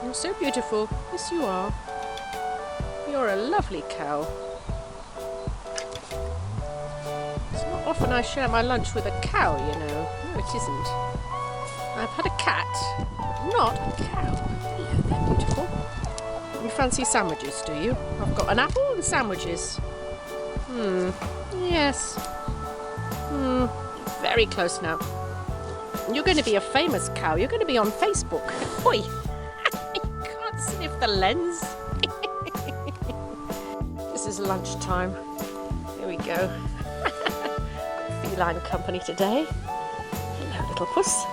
You're so beautiful. Yes, you are. You're a lovely cow. It's not often I share my lunch with a cow, you know. No, it isn't. I've had a cat, but not a cow. Hello, they're beautiful. You fancy sandwiches, do you? I've got an apple and sandwiches. Yes. Very close now. You're going to be a famous cow. You're going to be on Facebook. Oi! You can't sniff the lens. This is lunchtime. Here we go. Got feline company today. Hello, little puss.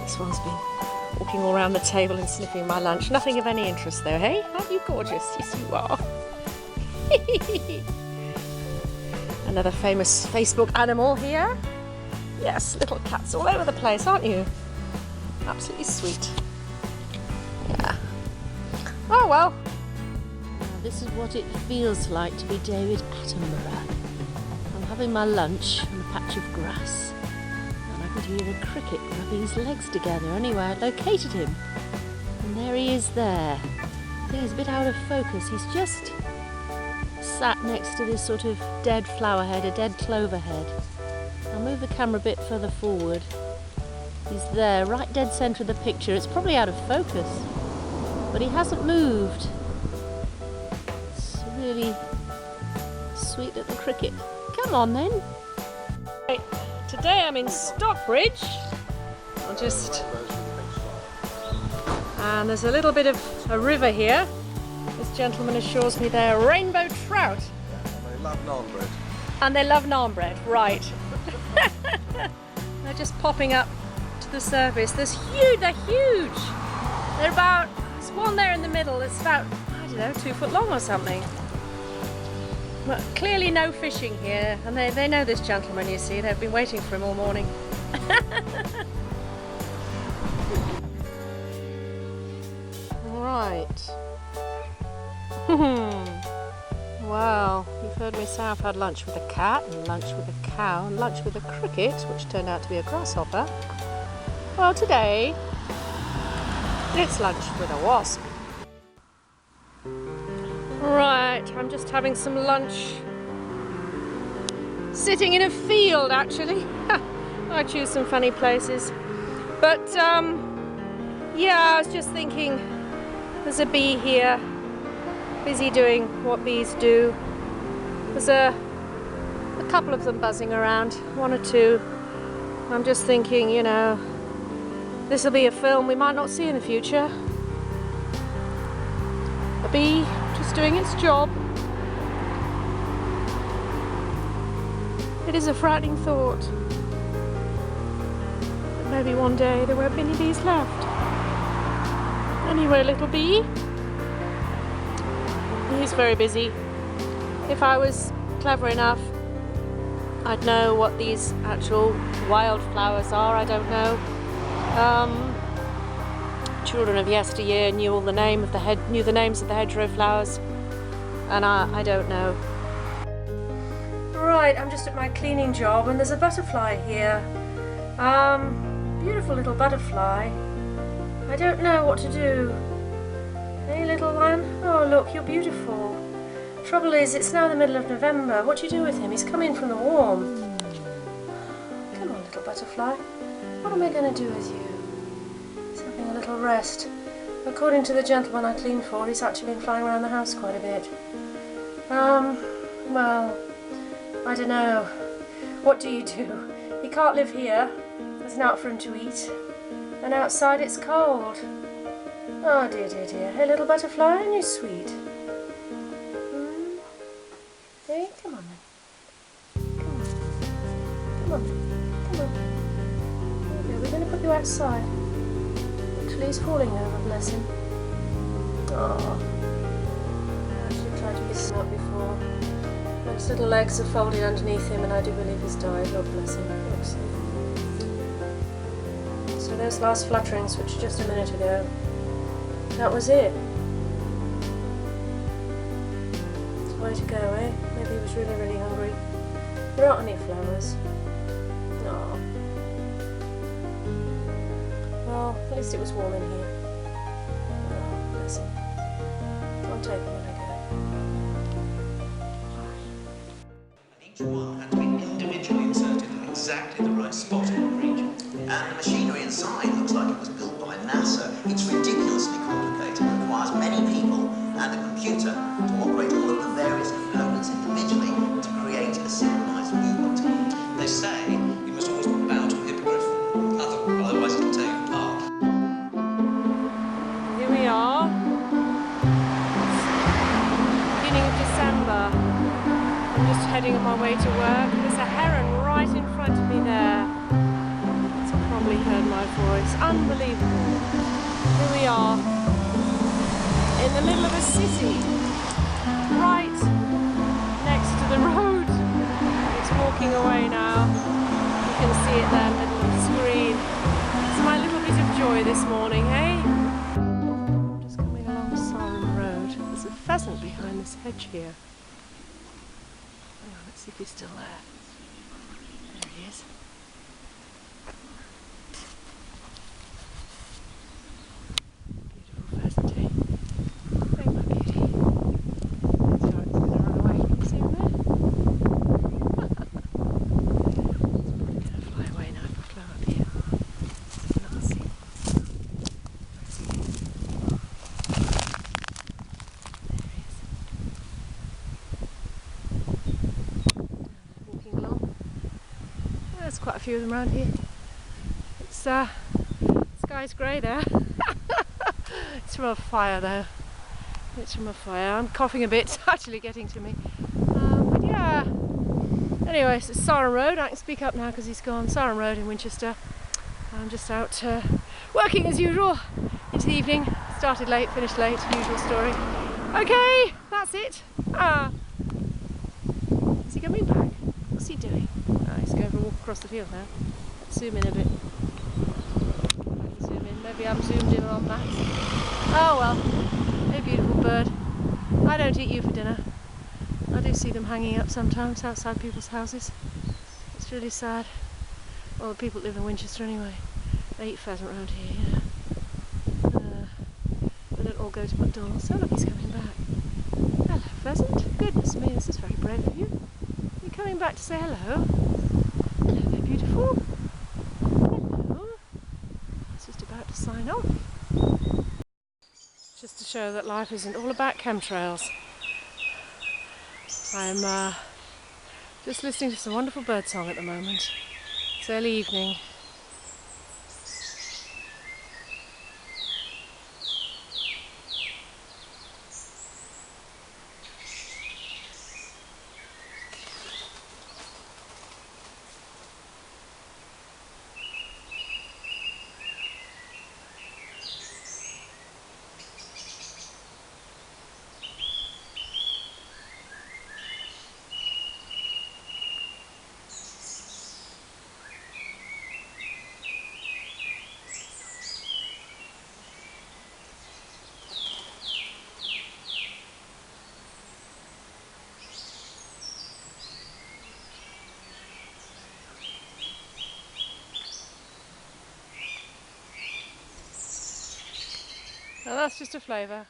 This one's been walking all around the table and sniffing my lunch. Nothing of any interest though, hey? Aren't you gorgeous? Yes, you are. Another famous Facebook animal here. Yes, little cats all over the place, aren't you? Absolutely sweet. Yeah. Oh well. Now, this is what it feels like to be David Attenborough. I'm having my lunch on a patch of grass. And I could hear a cricket rubbing his legs together anywhere I located him. And there he is there. I think he's a bit out of focus. He's just sat next to this sort of dead flower head, a dead clover head. I'll move the camera a bit further forward. He's there, right dead centre of the picture. It's probably out of focus, but he hasn't moved. It's a really sweet little cricket. Come on then. Right, today I'm in Stockbridge. And there's a little bit of a river here. This gentleman assures me they're rainbow trout. And they love naan bread. And they love naan bread, right. They're just popping up to the surface. They're huge. They're about, there's one there in the middle that's about, I don't know, 2 foot long or something. But clearly no fishing here, and they know this gentleman, you see. They've been waiting for him all morning. Right. Well, you've heard me say I've had lunch with a cat, and lunch with a cow, and lunch with a cricket, which turned out to be a grasshopper. Well, today, it's lunch with a wasp. Right, I'm just having some lunch. Sitting in a field, actually. I choose some funny places. But, yeah, I was just thinking, there's a bee here. Busy doing what bees do. There's a couple of them buzzing around, 1 or 2. I'm just thinking, you know, this will be a film we might not see in the future. A bee just doing its job. It is a frightening thought. But maybe one day there won't be any bees left. Anyway, little bee. He's very busy. If I was clever enough, I'd know what these actual wildflowers are. I don't know. Children of yesteryear knew the names of the hedgerow flowers, and I don't know. Right, I'm just at my cleaning job, and there's a butterfly here. Beautiful little butterfly. I don't know what to do. Hey, little one. Oh, look, you're beautiful. Trouble is, it's now the middle of November. What do you do with him? He's come in from the warm. Come on, little butterfly. What am I going to do with you? He's having a little rest. According to the gentleman I cleaned for, he's actually been flying around the house quite a bit. Well, I don't know. What do you do? He can't live here. There's not for him to eat. And outside it's cold. Oh dear, dear, dear. Hey, little butterfly, and you're sweet. Hey, come on then. Come on. There we go. We're going to put you outside. Actually, he's falling over, bless him. Oh. I actually tried to pick him up before. His little legs are folded underneath him, and I do believe he's died. Lord bless him. Oops. So those last flutterings, which just a minute ago, that was it. It's a way to go, eh? Maybe he was really, really hungry. There aren't any flowers. Oh. Well, at least it was warm in here. Oh. take them when I go. Each one had to be individually inserted in exactly the right spot in the region. And the machinery inside looks like it was built by NASA. It's ridiculously complicated and requires many people and a computer to operate all of the various components individually to create a synchronized movement. They say you must always bow to a hippogriff, otherwise it'll tear you apart. Here we are, beginning of December. I'm just heading on my way to work. There's a heron right in front of me there. It's probably heard my voice. Unbelievable. Here we are, in the middle of a city, right next to the road. It's walking away now. You can see it there, middle of the screen. It's my little bit of joy this morning, hey? I'm just coming along H.A.R.P Road. There's a pheasant behind this hedge here. Hang on, let's see if he's still there. There he is. Beautiful pheasant, eh? Hey, my beauty. Sorry, it's going to run away. Can you see him there? It's probably going to fly away now if I climb up here. So let's see. There he is. Walking along. There's quite a few of them around here. It's sky's grey there. It's from a fire though. It's from a fire. I'm coughing a bit. It's actually getting to me. But yeah. Anyway, so it's H.A.R.P Road. I can speak up now because he's gone. H.A.R.P Road in Winchester. I'm just out working as usual into the evening. Started late, finished late. Usual story. Okay, that's it. Is he coming back? What's he doing? Oh, he's going for a walk across the field now. Let's zoom in a bit. I can zoom in. Maybe I'm zoomed in on that. Oh well, a beautiful bird. I don't eat you for dinner. I do see them hanging up sometimes outside people's houses. It's really sad. Well, the people that live in Winchester anyway. They eat pheasant around here, yeah. They don't all go to McDonald's. Oh look, he's coming back. Hello, pheasant. Goodness me, this is very brave of you. You're coming back to say hello. Hello there, beautiful. Hello. It's just about to sign off. Just to show that life isn't all about chemtrails. I'm just listening to some wonderful birdsong at the moment. It's early evening. Now that's just a flavour.